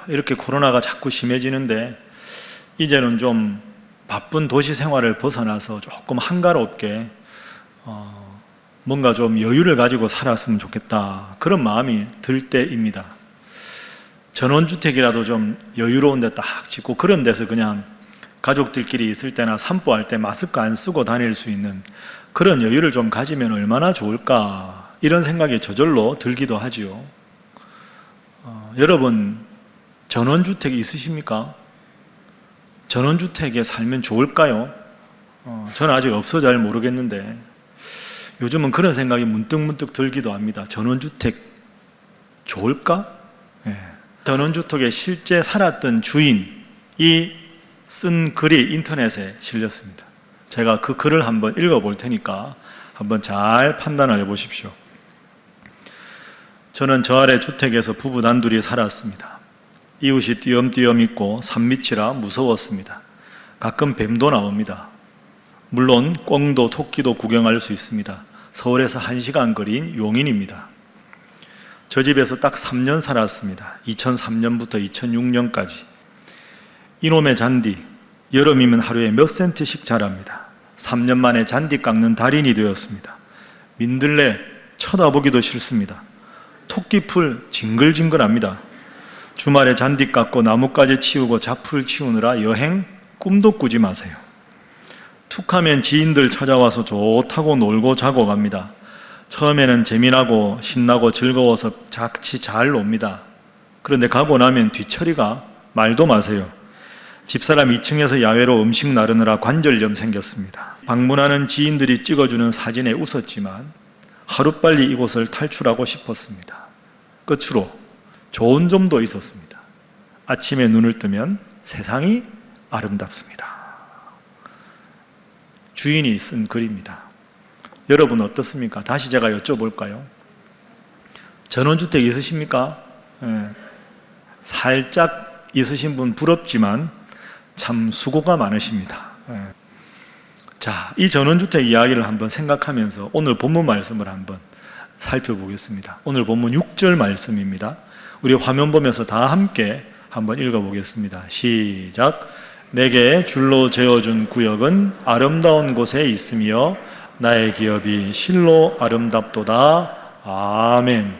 이렇게 코로나가 자꾸 심해지는데 이제는 좀 바쁜 도시 생활을 벗어나서 조금 한가롭게 뭔가 좀 여유를 가지고 살았으면 좋겠다, 그런 마음이 들 때입니다. 전원주택이라도 좀 여유로운 데 딱 짓고 그런 데서 그냥 가족들끼리 있을 때나 산보할 때 마스크 안 쓰고 다닐 수 있는 그런 여유를 좀 가지면 얼마나 좋을까, 이런 생각이 저절로 들기도 하지요. 여러분, 전원주택 있으십니까? 전원주택에 살면 좋을까요? 저는 아직 없어 잘 모르겠는데 요즘은 그런 생각이 문득문득 들기도 합니다. 전원주택 좋을까? 전원주택에 실제 살았던 주인이 쓴 글이 인터넷에 실렸습니다. 제가 그 글을 한번 읽어볼 테니까 한번 잘 판단을 해보십시오. 저는 저 아래 주택에서 부부 단둘이 살았습니다. 이웃이 띄엄띄엄 있고 산밑이라 무서웠습니다. 가끔 뱀도 나옵니다. 물론 꿩도 토끼도 구경할 수 있습니다. 서울에서 1시간 거리인 용인입니다. 저 집에서 딱 3년 살았습니다. 2003년부터 2006년까지. 이놈의 잔디, 여름이면 하루에 몇 센티씩 자랍니다. 3년 만에 잔디 깎는 달인이 되었습니다. 민들레 쳐다보기도 싫습니다. 토끼풀 징글징글합니다. 주말에 잔디 깎고 나뭇가지 치우고 잡풀 치우느라 여행 꿈도 꾸지 마세요. 툭하면 지인들 찾아와서 좋다고 놀고 자고 갑니다. 처음에는 재미나고 신나고 즐거워서 작치 잘 놉니다. 그런데 가고 나면 뒤처리가 말도 마세요. 집사람 2층에서 야외로 음식 나르느라 관절염 생겼습니다. 방문하는 지인들이 찍어주는 사진에 웃었지만 하루빨리 이곳을 탈출하고 싶었습니다. 끝으로 좋은 점도 있었습니다. 아침에 눈을 뜨면 세상이 아름답습니다. 주인이 쓴 글입니다. 여러분 어떻습니까? 다시 제가 여쭤볼까요? 전원주택 있으십니까? 살짝 있으신 분 부럽지만 참 수고가 많으십니다. 자, 이 전원주택 이야기를 한번 생각하면서 오늘 본문 말씀을 한번 살펴보겠습니다. 오늘 본문 6절 말씀입니다. 우리 화면 보면서 다 함께 한번 읽어보겠습니다. 시작. 내게 줄로 재어준 구역은 아름다운 곳에 있으며 나의 기업이 실로 아름답도다. 아멘.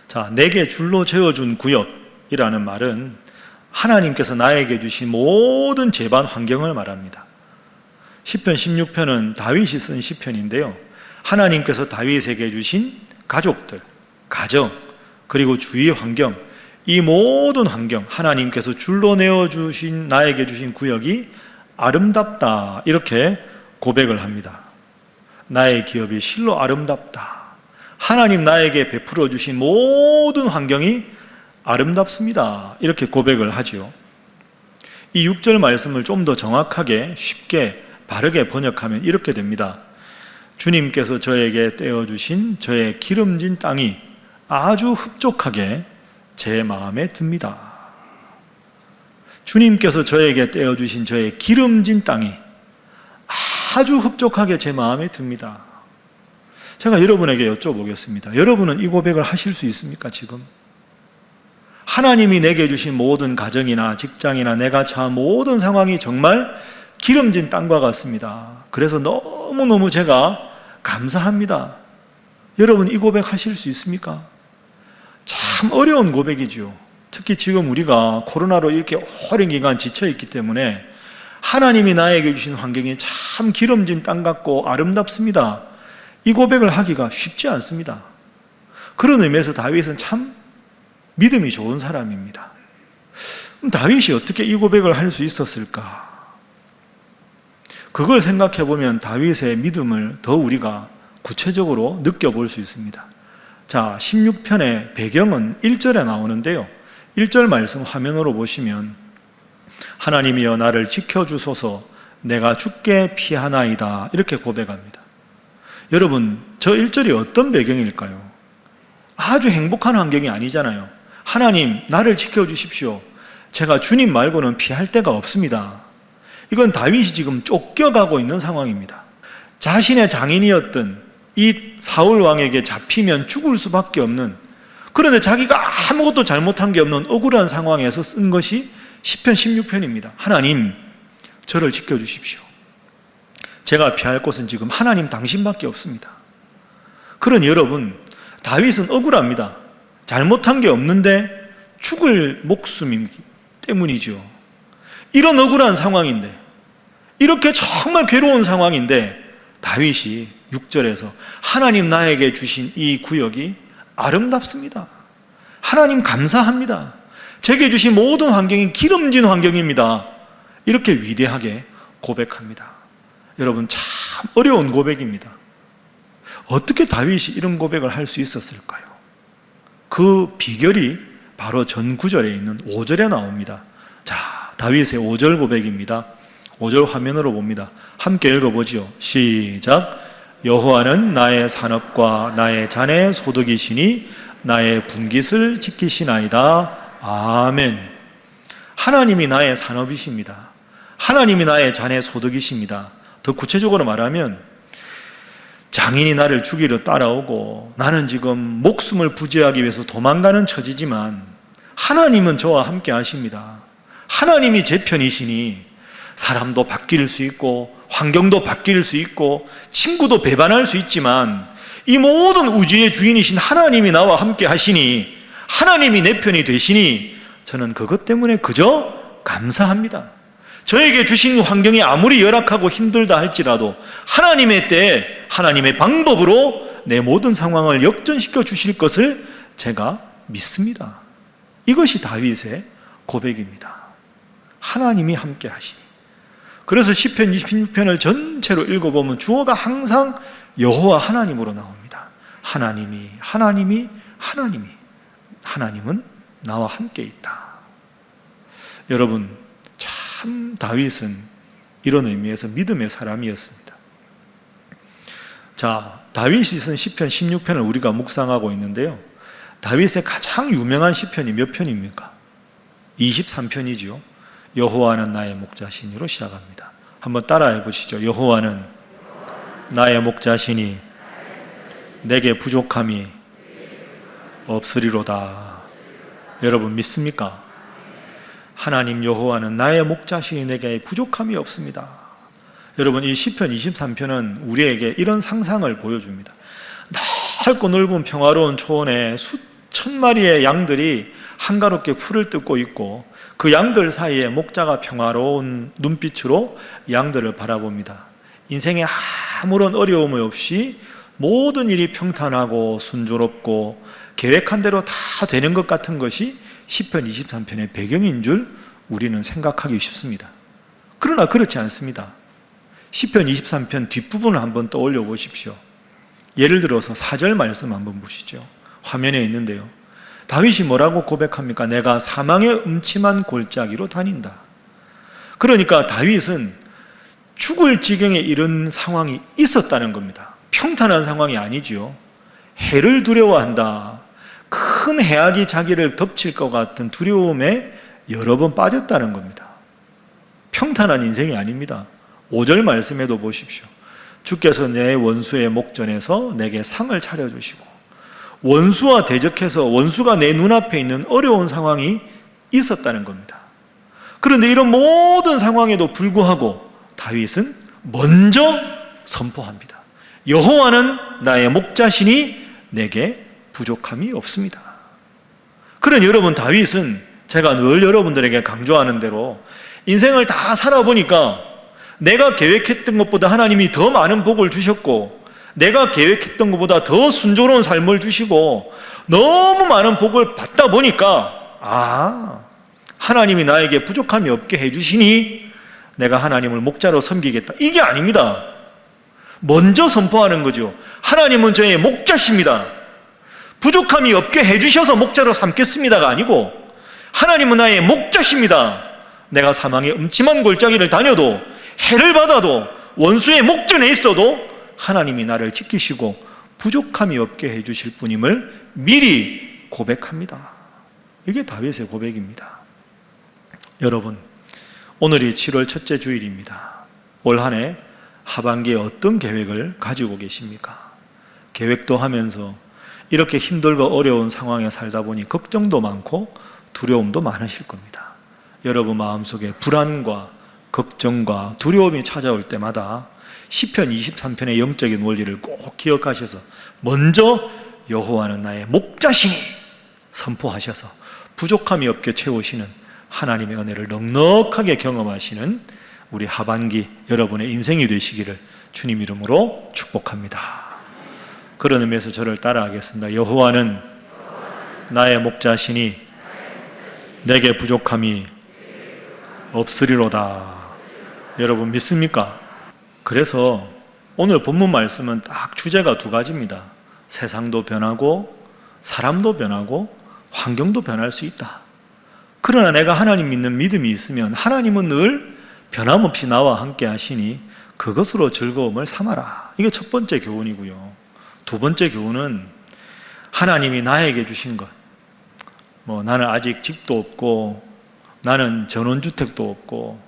자, 내게 줄로 재어준 구역이라는 말은 하나님께서 나에게 주신 모든 재반 환경을 말합니다. 시편 16편은 다윗이 쓴 시편인데요, 하나님께서 다윗에게 주신 가족들, 가정, 그리고 주위 환경, 이 모든 환경, 하나님께서 줄로 내어주신 나에게 주신 구역이 아름답다, 이렇게 고백을 합니다. 나의 기업이 실로 아름답다. 하나님 나에게 베풀어 주신 모든 환경이 아름답습니다, 이렇게 고백을 하죠. 이 6절 말씀을 좀 더 정확하게 쉽게 바르게 번역하면 이렇게 됩니다. 주님께서 저에게 떼어주신 저의 기름진 땅이 아주 흡족하게 제 마음에 듭니다. 주님께서 저에게 떼어주신 저의 기름진 땅이 아주 흡족하게 제 마음에 듭니다. 제가 여러분에게 여쭤보겠습니다. 여러분은 이 고백을 하실 수 있습니까, 지금? 하나님이 내게 주신 모든 가정이나 직장이나 내가 처한 모든 상황이 정말 기름진 땅과 같습니다. 그래서 너무너무 제가 감사합니다. 여러분 이 고백 하실 수 있습니까? 참 어려운 고백이죠. 특히 지금 우리가 코로나로 이렇게 오랜 기간 지쳐있기 때문에 하나님이 나에게 주신 환경이 참 기름진 땅 같고 아름답습니다, 이 고백을 하기가 쉽지 않습니다. 그런 의미에서 다윗은 참 믿음이 좋은 사람입니다. 그럼 다윗이 어떻게 이 고백을 할 수 있었을까? 그걸 생각해 보면 다윗의 믿음을 더 우리가 구체적으로 느껴볼 수 있습니다. 자, 16편의 배경은 1절에 나오는데요, 1절 말씀 화면으로 보시면 하나님이여 나를 지켜주소서 내가 죽게 피하나이다, 이렇게 고백합니다. 여러분, 저 1절이 어떤 배경일까요? 아주 행복한 환경이 아니잖아요. 하나님 나를 지켜주십시오. 제가 주님 말고는 피할 데가 없습니다. 이건 다윗이 지금 쫓겨가고 있는 상황입니다. 자신의 장인이었던 이 사울 왕에게 잡히면 죽을 수밖에 없는 그런데 자기가 아무것도 잘못한 게 없는 억울한 상황에서 쓴 것이 시편 16편입니다. 하나님, 저를 지켜주십시오. 제가 피할 곳은 지금 하나님 당신밖에 없습니다. 그러니 여러분, 다윗은 억울합니다. 잘못한 게 없는데 죽을 목숨이기 때문이죠. 이런 억울한 상황인데, 이렇게 정말 괴로운 상황인데 다윗이 6절에서 하나님 나에게 주신 이 구역이 아름답습니다. 하나님 감사합니다. 제게 주신 모든 환경이 기름진 환경입니다. 이렇게 위대하게 고백합니다. 여러분, 참 어려운 고백입니다. 어떻게 다윗이 이런 고백을 할 수 있었을까요? 그 비결이 바로 전 9절에 있는 5절에 나옵니다. 자, 다윗의 5절 고백입니다. 5절 화면으로 봅니다. 함께 읽어보죠. 시작. 여호와는 나의 산업과 나의 잔의 소득이시니 나의 분깃을 지키시나이다. 아멘. 하나님이 나의 산업이십니다. 하나님이 나의 잔의 소득이십니다. 더 구체적으로 말하면 장인이 나를 죽이러 따라오고 나는 지금 목숨을 부지하기 위해서 도망가는 처지지만 하나님은 저와 함께 하십니다. 하나님이 제 편이시니 사람도 바뀔 수 있고 환경도 바뀔 수 있고 친구도 배반할 수 있지만 이 모든 우주의 주인이신 하나님이 나와 함께 하시니 하나님이 내 편이 되시니 저는 그것 때문에 그저 감사합니다. 저에게 주신 환경이 아무리 열악하고 힘들다 할지라도 하나님의 때에 하나님의 방법으로 내 모든 상황을 역전시켜 주실 것을 제가 믿습니다. 이것이 다윗의 고백입니다. 하나님이 함께 하시니. 그래서 시편 26편을 전체로 읽어보면 주어가 항상 여호와 하나님으로 나옵니다. 하나님은 나와 함께 있다. 여러분, 참 다윗은 이런 의미에서 믿음의 사람이었습니다. 자, 다윗이 쓴 시편 16편을 우리가 묵상하고 있는데요. 다윗의 가장 유명한 시편이 몇 편입니까? 23편이죠. 여호와는 나의 목자시니로 시작합니다. 한번 따라해 보시죠. 여호와는 나의 목자시니 내게 부족함이 없으리로다. 여러분 믿습니까? 하나님 여호와는 나의 목자시니 내게 부족함이 없습니다. 여러분, 이 시편 23편은 우리에게 이런 상상을 보여줍니다. 넓고 넓은 평화로운 초원에 수천 마리의 양들이 한가롭게 풀을 뜯고 있고 그 양들 사이에 목자가 평화로운 눈빛으로 양들을 바라봅니다. 인생에 아무런 어려움이 없이 모든 일이 평탄하고 순조롭고 계획한 대로 다 되는 것 같은 것이 시편 23편의 배경인 줄 우리는 생각하기 쉽습니다. 그러나 그렇지 않습니다. 시편 23편 뒷부분을 한번 떠올려 보십시오. 예를 들어서 4절 말씀 한번 보시죠. 화면에 있는데요. 다윗이 뭐라고 고백합니까? 내가 사망의 음침한 골짜기로 다닌다. 그러니까 다윗은 죽을 지경에 이른 상황이 있었다는 겁니다. 평탄한 상황이 아니죠. 해를 두려워한다. 큰 해악이 자기를 덮칠 것 같은 두려움에 여러 번 빠졌다는 겁니다. 평탄한 인생이 아닙니다. 5절 말씀에도 보십시오. 주께서 내 원수의 목전에서 내게 상을 차려주시고 원수와 대적해서 원수가 내 눈앞에 있는 어려운 상황이 있었다는 겁니다. 그런데 이런 모든 상황에도 불구하고 다윗은 먼저 선포합니다. 여호와는 나의 목자시니 내게 부족함이 없습니다. 그러니 여러분, 다윗은 제가 늘 여러분들에게 강조하는 대로 인생을 다 살아보니까 내가 계획했던 것보다 하나님이 더 많은 복을 주셨고 내가 계획했던 것보다 더 순조로운 삶을 주시고 너무 많은 복을 받다 보니까 하나님이 나에게 부족함이 없게 해주시니 내가 하나님을 목자로 섬기겠다. 이게 아닙니다. 먼저 선포하는 거죠. 하나님은 저의 목자십니다. 부족함이 없게 해주셔서 목자로 삼겠습니다가 아니고 하나님은 나의 목자십니다. 내가 사망의 음침한 골짜기를 다녀도 해를 받아도 원수의 목전에 있어도 하나님이 나를 지키시고 부족함이 없게 해주실 분임을 미리 고백합니다. 이게 다윗의 고백입니다. 여러분, 오늘이 7월 첫째 주일입니다. 올 한 해 하반기에 어떤 계획을 가지고 계십니까? 계획도 하면서 이렇게 힘들고 어려운 상황에 살다 보니 걱정도 많고 두려움도 많으실 겁니다. 여러분 마음속에 불안과 걱정과 두려움이 찾아올 때마다 시편 23편의 영적인 원리를 꼭 기억하셔서 먼저 여호와는 나의 목자시니 선포하셔서 부족함이 없게 채우시는 하나님의 은혜를 넉넉하게 경험하시는 우리 하반기 여러분의 인생이 되시기를 주님 이름으로 축복합니다. 그런 의미에서 저를 따라하겠습니다. 여호와는 나의 목자시니 내게 부족함이 없으리로다. 여러분 믿습니까? 그래서 오늘 본문 말씀은 딱 주제가 두 가지입니다. 세상도 변하고 사람도 변하고 환경도 변할 수 있다. 그러나 내가 하나님 믿는 믿음이 있으면 하나님은 늘 변함없이 나와 함께 하시니 그것으로 즐거움을 삼아라. 이게 첫 번째 교훈이고요. 두 번째 교훈은 하나님이 나에게 주신 것, 나는 아직 집도 없고 나는 전원주택도 없고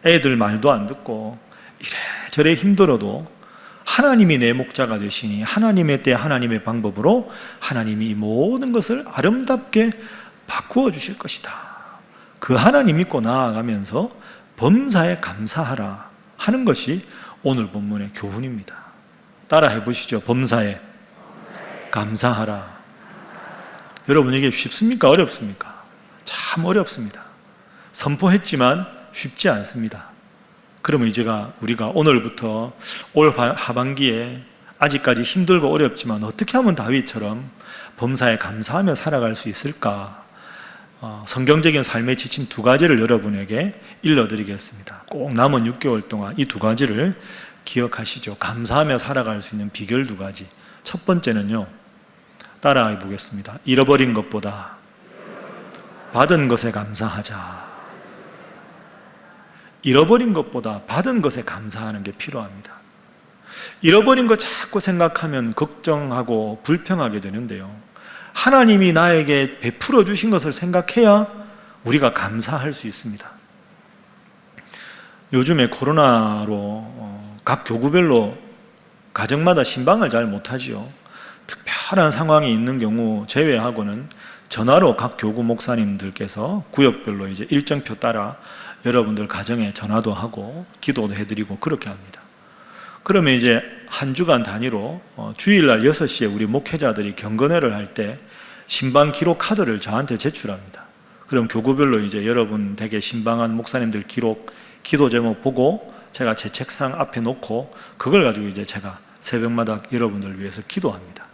애들 말도 안 듣고 이래저래 힘들어도 하나님이 내 목자가 되시니 하나님의 때 하나님의 방법으로 하나님이 이 모든 것을 아름답게 바꾸어 주실 것이다. 그 하나님 믿고 나아가면서 범사에 감사하라 하는 것이 오늘 본문의 교훈입니다. 따라 해보시죠. 범사에 감사하라. 여러분 이게 쉽습니까? 어렵습니까? 참 어렵습니다. 선포했지만 쉽지 않습니다. 그러면 우리가 오늘부터 올 하반기에 아직까지 힘들고 어렵지만 어떻게 하면 다윗처럼 범사에 감사하며 살아갈 수 있을까? 성경적인 삶의 지침 두 가지를 여러분에게 일러드리겠습니다. 꼭 남은 6개월 동안 이 두 가지를 기억하시죠. 감사하며 살아갈 수 있는 비결 두 가지. 첫 번째는요, 따라해 보겠습니다. 잃어버린 것보다 받은 것에 감사하자. 잃어버린 것보다 받은 것에 감사하는 게 필요합니다. 잃어버린 거 자꾸 생각하면 걱정하고 불평하게 되는데요, 하나님이 나에게 베풀어 주신 것을 생각해야 우리가 감사할 수 있습니다. 요즘에 코로나로 각 교구별로 가정마다 신방을 잘 못하지요. 특별한 상황이 있는 경우 제외하고는 전화로 각 교구 목사님들께서 구역별로 이제 일정표 따라 여러분들 가정에 전화도 하고 기도도 해드리고 그렇게 합니다. 그러면 이제 한 주간 단위로 주일날 6시에 우리 목회자들이 경건회를 할 때 신방 기록 카드를 저한테 제출합니다. 그럼 교구별로 이제 여러분 댁에 신방한 목사님들 기록, 기도 제목 보고 제가 제 책상 앞에 놓고 그걸 가지고 이제 제가 새벽마다 여러분들을 위해서 기도합니다.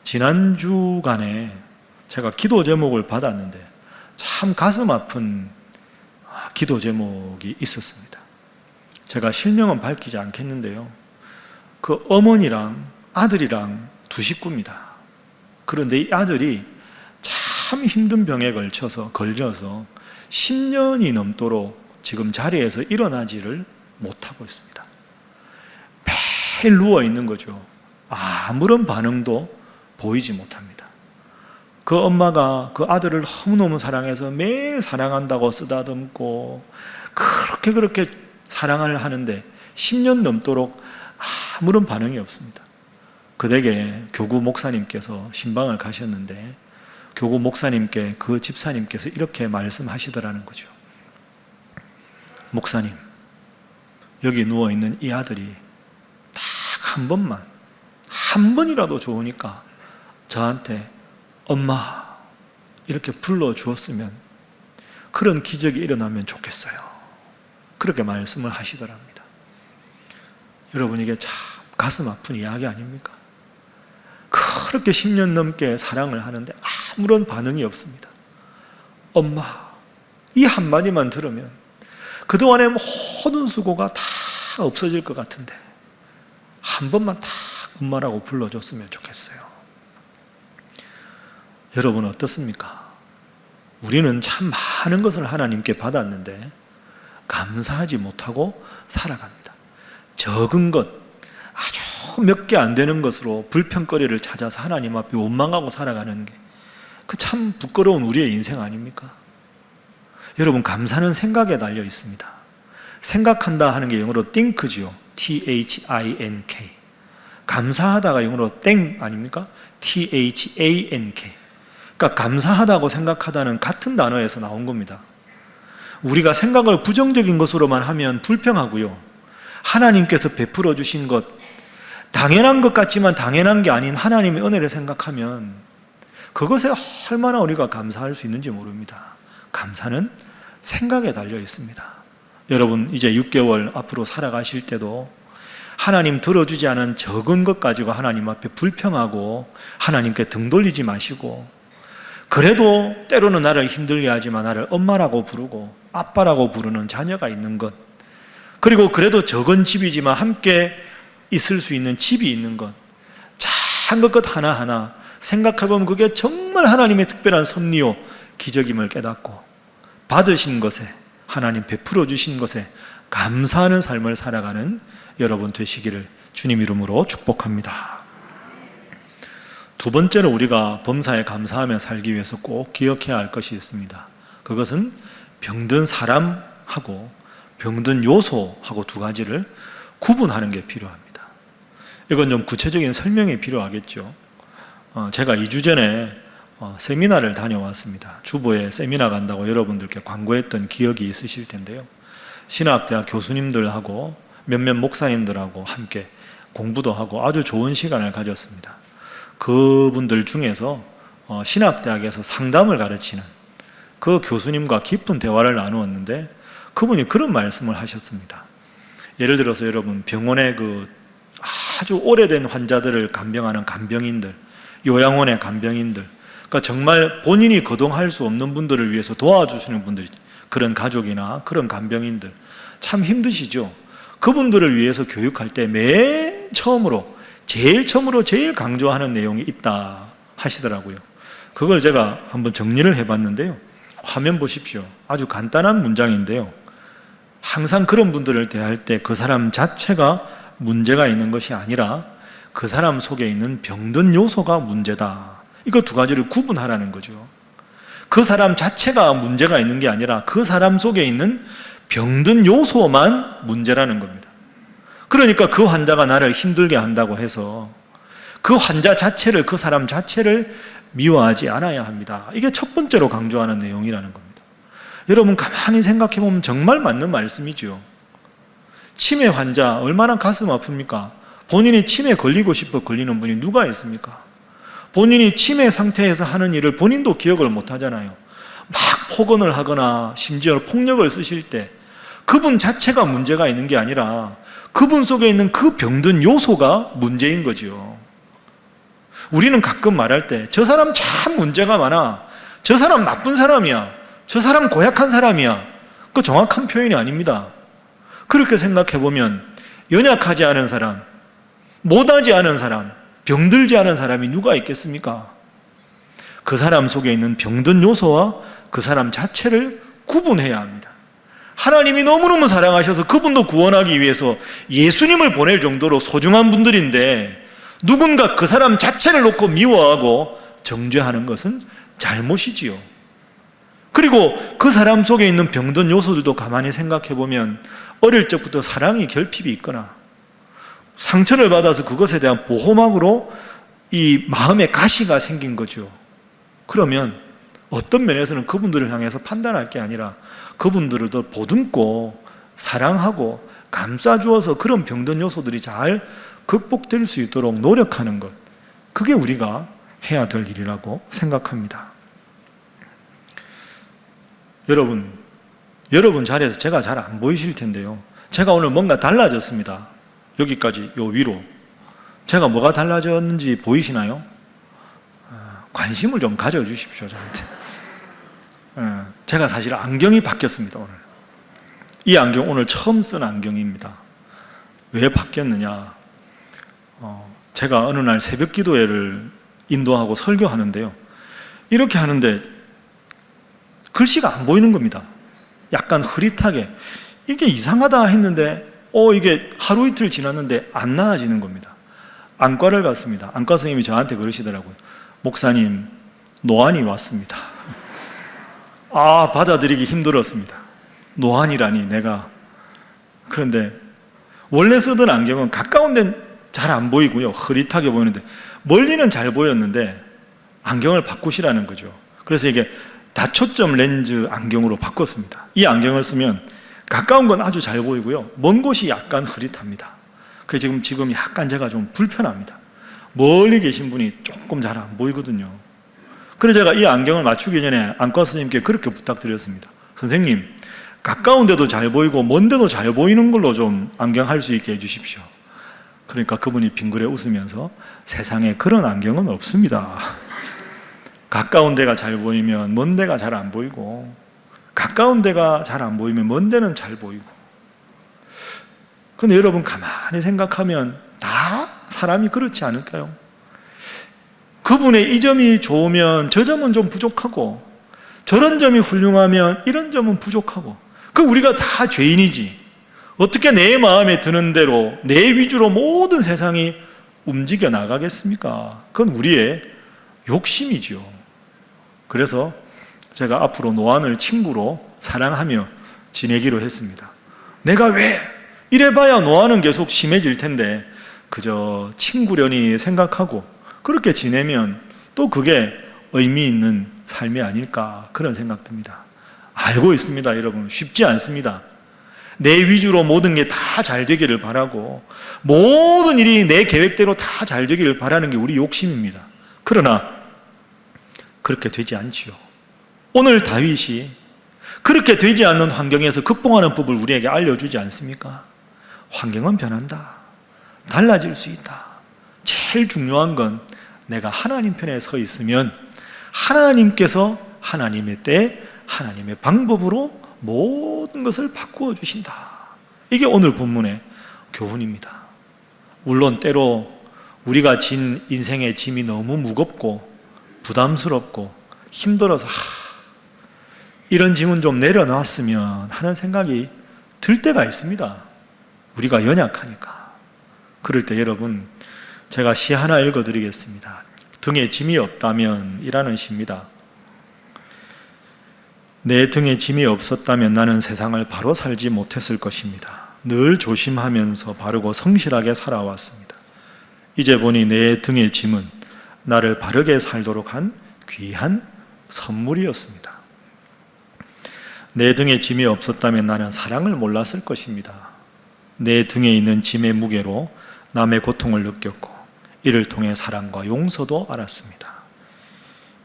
지난 주간에 제가 기도 제목을 받았는데 참 가슴 아픈 기도 제목이 있었습니다. 제가 실명은 밝히지 않겠는데요, 그 어머니랑 아들이랑 두 식구입니다. 그런데 이 아들이 참 힘든 병에 걸려서 10년이 넘도록 지금 자리에서 일어나지를 못하고 있습니다. 매일 누워 있는 거죠. 아무런 반응도 보이지 못합니다. 그 엄마가 그 아들을 너무너무 사랑해서 매일 사랑한다고 쓰다듬고 그렇게 사랑을 하는데 10년 넘도록 아무런 반응이 없습니다. 그 댁에 교구 목사님께서 신방을 가셨는데 교구 목사님께 그 집사님께서 이렇게 말씀하시더라는 거죠. 목사님, 여기 누워있는 이 아들이 딱 한 번이라도 좋으니까 저한테 엄마 이렇게 불러주었으면, 그런 기적이 일어나면 좋겠어요. 그렇게 말씀을 하시더랍니다. 여러분 이게 참 가슴 아픈 이야기 아닙니까? 그렇게 10년 넘게 사랑을 하는데 아무런 반응이 없습니다. 엄마, 이 한마디만 들으면 그동안의 모든 수고가 다 없어질 것 같은데 한 번만 딱 엄마라고 불러줬으면 좋겠어요. 여러분 어떻습니까? 우리는 참 많은 것을 하나님께 받았는데 감사하지 못하고 살아갑니다. 적은 것, 아주 몇 개 안 되는 것으로 불평거리를 찾아서 하나님 앞에 원망하고 살아가는 게 그 참 부끄러운 우리의 인생 아닙니까? 여러분, 감사는 생각에 달려 있습니다. 생각한다 하는 게 영어로 think지요. T-H-I-N-K. 감사하다가 영어로 think 아닙니까? THANK. 그러니까 감사하다고 생각하다는 같은 단어에서 나온 겁니다. 우리가 생각을 부정적인 것으로만 하면 불평하고요. 하나님께서 베풀어 주신 것, 당연한 것 같지만 당연한 게 아닌 하나님의 은혜를 생각하면 그것에 얼마나 우리가 감사할 수 있는지 모릅니다. 감사는 생각에 달려 있습니다. 여러분, 이제 6개월 앞으로 살아가실 때도 하나님 들어주지 않은 적은 것 가지고 하나님 앞에 불평하고 하나님께 등 돌리지 마시고, 그래도 때로는 나를 힘들게 하지만 나를 엄마라고 부르고 아빠라고 부르는 자녀가 있는 것, 그리고 그래도 적은 집이지만 함께 있을 수 있는 집이 있는 것, 작은 것 하나하나 생각해보면 그게 정말 하나님의 특별한 섭리요 기적임을 깨닫고 받으신 것에, 하나님 베풀어 주신 것에 감사하는 삶을 살아가는 여러분 되시기를 주님 이름으로 축복합니다. 두 번째로 우리가 범사에 감사하며 살기 위해서 꼭 기억해야 할 것이 있습니다. 그것은 병든 사람하고 병든 요소하고 두 가지를 구분하는 게 필요합니다. 이건 좀 구체적인 설명이 필요하겠죠. 제가 2주 전에 세미나를 다녀왔습니다. 주보에 세미나 간다고 여러분들께 광고했던 기억이 있으실 텐데요. 신학대학 교수님들하고 몇몇 목사님들하고 함께 공부도 하고 아주 좋은 시간을 가졌습니다. 그분들 중에서 신학대학에서 상담을 가르치는 그 교수님과 깊은 대화를 나누었는데 그분이 그런 말씀을 하셨습니다. 예를 들어서 여러분, 병원에 그 아주 오래된 환자들을 간병하는 간병인들, 요양원의 간병인들, 그러니까 정말 본인이 거동할 수 없는 분들을 위해서 도와주시는 분들, 그런 가족이나 그런 간병인들 참 힘드시죠. 그분들을 위해서 교육할 때 맨 처음으로 제일 강조하는 내용이 있다 하시더라고요. 그걸 제가 한번 정리를 해봤는데요. 화면 보십시오. 아주 간단한 문장인데요. 항상 그런 분들을 대할 때 그 사람 자체가 문제가 있는 것이 아니라 그 사람 속에 있는 병든 요소가 문제다. 이거 두 가지를 구분하라는 거죠. 그 사람 자체가 문제가 있는 게 아니라 그 사람 속에 있는 병든 요소만 문제라는 겁니다. 그러니까 그 환자가 나를 힘들게 한다고 해서 그 환자 자체를, 그 사람 자체를 미워하지 않아야 합니다. 이게 첫 번째로 강조하는 내용이라는 겁니다. 여러분, 가만히 생각해 보면 정말 맞는 말씀이죠. 치매 환자 얼마나 가슴 아픕니까? 본인이 치매 걸리고 싶어 걸리는 분이 누가 있습니까? 본인이 치매 상태에서 하는 일을 본인도 기억을 못 하잖아요. 막 폭언을 하거나 심지어 폭력을 쓰실 때 그분 자체가 문제가 있는 게 아니라 그분 속에 있는 그 병든 요소가 문제인 거죠. 우리는 가끔 말할 때 저 사람 참 문제가 많아, 저 사람 나쁜 사람이야, 저 사람 고약한 사람이야, 그 정확한 표현이 아닙니다. 그렇게 생각해 보면 연약하지 않은 사람, 못하지 않은 사람, 병들지 않은 사람이 누가 있겠습니까? 그 사람 속에 있는 병든 요소와 그 사람 자체를 구분해야 합니다. 하나님이 너무너무 사랑하셔서 그분도 구원하기 위해서 예수님을 보낼 정도로 소중한 분들인데 누군가 그 사람 자체를 놓고 미워하고 정죄하는 것은 잘못이지요. 그리고 그 사람 속에 있는 병든 요소들도 가만히 생각해 보면 어릴 적부터 사랑이 결핍이 있거나 상처를 받아서 그것에 대한 보호막으로 이 마음의 가시가 생긴 거죠. 그러면 어떤 면에서는 그분들을 향해서 판단할 게 아니라 그분들을 더 보듬고 사랑하고 감싸주어서 그런 병든 요소들이 잘 극복될 수 있도록 노력하는 것, 그게 우리가 해야 될 일이라고 생각합니다. 여러분 자리에서 제가 잘 안 보이실 텐데요. 제가 오늘 뭔가 달라졌습니다. 여기까지 요 위로 제가 뭐가 달라졌는지 보이시나요? 관심을 좀 가져주십시오, 저한테. 제가 사실 안경이 바뀌었습니다, 오늘. 이 안경 오늘 처음 쓴 안경입니다. 왜 바뀌었느냐? 제가 어느 날 새벽 기도회를 인도하고 설교하는데요. 이렇게 하는데 글씨가 안 보이는 겁니다. 약간 흐릿하게. 이게 이상하다 했는데 이게 하루 이틀 지났는데 안 나아지는 겁니다. 안과를 갔습니다. 안과 선생님이 저한테 그러시더라고요. 목사님, 노안이 왔습니다. 받아들이기 힘들었습니다. 노안이라니 내가. 그런데 원래 쓰던 안경은 가까운 데는 잘 안 보이고요. 흐릿하게 보이는데 멀리는 잘 보였는데 안경을 바꾸시라는 거죠. 그래서 이게 다초점 렌즈 안경으로 바꿨습니다. 이 안경을 쓰면 가까운 건 아주 잘 보이고요. 먼 곳이 약간 흐릿합니다. 그래서 지금 약간 제가 좀 불편합니다. 멀리 계신 분이 조금 잘 안 보이거든요. 그래서 제가 이 안경을 맞추기 전에 안과 선생님께 그렇게 부탁드렸습니다. 선생님, 가까운 데도 잘 보이고 먼 데도 잘 보이는 걸로 좀 안경 할 수 있게 해주십시오. 그러니까 그분이 빙그레 웃으면서 세상에 그런 안경은 없습니다. 가까운 데가 잘 보이면 먼 데가 잘 안 보이고, 가까운 데가 잘 안 보이면 먼 데는 잘 보이고. 근데 여러분 가만히 생각하면 다 사람이 그렇지 않을까요? 그분의 이 점이 좋으면 저 점은 좀 부족하고, 저런 점이 훌륭하면 이런 점은 부족하고, 우리가 다 죄인이지. 어떻게 내 마음에 드는 대로 내 위주로 모든 세상이 움직여 나가겠습니까? 그건 우리의 욕심이지요. 그래서 제가 앞으로 노안을 친구로 사랑하며 지내기로 했습니다. 내가 왜 이래봐야 노안은 계속 심해질 텐데 그저 친구려니 생각하고 그렇게 지내면 또 그게 의미 있는 삶이 아닐까, 그런 생각 듭니다. 알고 있습니다. 여러분, 쉽지 않습니다. 내 위주로 모든 게 다 잘 되기를 바라고 모든 일이 내 계획대로 다 잘 되기를 바라는 게 우리 욕심입니다. 그러나 그렇게 되지 않지요. 오늘 다윗이 그렇게 되지 않는 환경에서 극복하는 법을 우리에게 알려주지 않습니까? 환경은 변한다. 달라질 수 있다. 제일 중요한 건 내가 하나님 편에 서 있으면 하나님께서 하나님의 때, 하나님의 방법으로 모든 것을 바꾸어 주신다. 이게 오늘 본문의 교훈입니다. 물론 때로 우리가 진 인생의 짐이 너무 무겁고 부담스럽고 힘들어서 이런 짐은 좀 내려놨으면 하는 생각이 들 때가 있습니다. 우리가 연약하니까. 그럴 때 여러분, 제가 시 하나 읽어드리겠습니다. 등에 짐이 없다면 이라는 시입니다. 내 등에 짐이 없었다면 나는 세상을 바로 살지 못했을 것입니다. 늘 조심하면서 바르고 성실하게 살아왔습니다. 이제 보니 내 등의 짐은 나를 바르게 살도록 한 귀한 선물이었습니다. 내 등에 짐이 없었다면 나는 사랑을 몰랐을 것입니다. 내 등에 있는 짐의 무게로 남의 고통을 느꼈고 이를 통해 사랑과 용서도 알았습니다.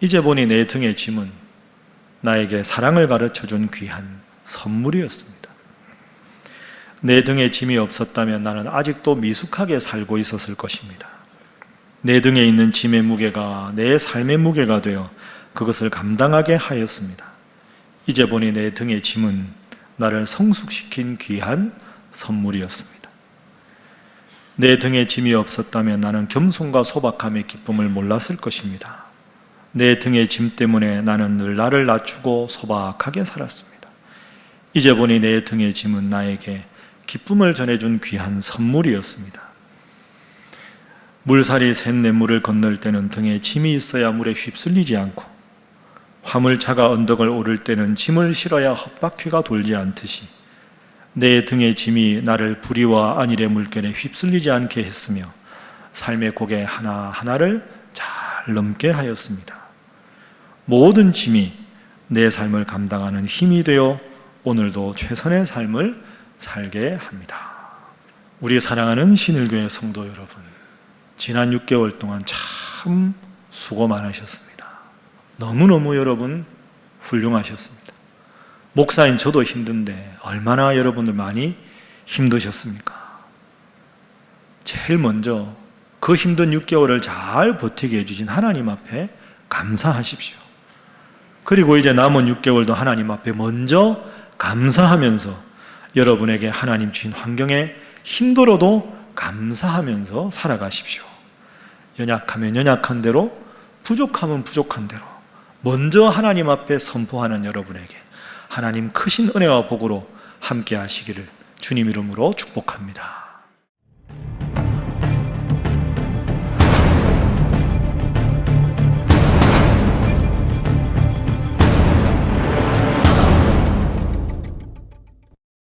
이제 보니 내 등의 짐은 나에게 사랑을 가르쳐준 귀한 선물이었습니다. 내 등에 짐이 없었다면 나는 아직도 미숙하게 살고 있었을 것입니다. 내 등에 있는 짐의 무게가 내 삶의 무게가 되어 그것을 감당하게 하였습니다. 이제 보니 내 등의 짐은 나를 성숙시킨 귀한 선물이었습니다. 내 등에 짐이 없었다면 나는 겸손과 소박함의 기쁨을 몰랐을 것입니다. 내 등의 짐 때문에 나는 늘 나를 낮추고 소박하게 살았습니다. 이제 보니 내 등의 짐은 나에게 기쁨을 전해준 귀한 선물이었습니다. 물살이 샌 냇물을 건널 때는 등에 짐이 있어야 물에 휩쓸리지 않고 화물차가 언덕을 오를 때는 짐을 실어야 헛바퀴가 돌지 않듯이 내 등의 짐이 나를 불의와 안일의 물결에 휩쓸리지 않게 했으며 삶의 고개 하나하나를 잘 넘게 하였습니다. 모든 짐이 내 삶을 감당하는 힘이 되어 오늘도 최선의 삶을 살게 합니다. 우리 사랑하는 신일교회 성도 여러분, 지난 6개월 동안 참 수고 많으셨습니다. 너무너무 여러분 훌륭하셨습니다. 목사인 저도 힘든데 얼마나 여러분들 많이 힘드셨습니까? 제일 먼저 그 힘든 6개월을 잘 버티게 해주신 하나님 앞에 감사하십시오. 그리고 이제 남은 6개월도 하나님 앞에 먼저 감사하면서 여러분에게 하나님 주신 환경에 힘들어도 감사하면서 살아가십시오. 연약하면 연약한 대로, 부족하면 부족한 대로 먼저 하나님 앞에 선포하는 여러분에게 하나님 크신 은혜와 복으로 함께 하시기를 주님 이름으로 축복합니다.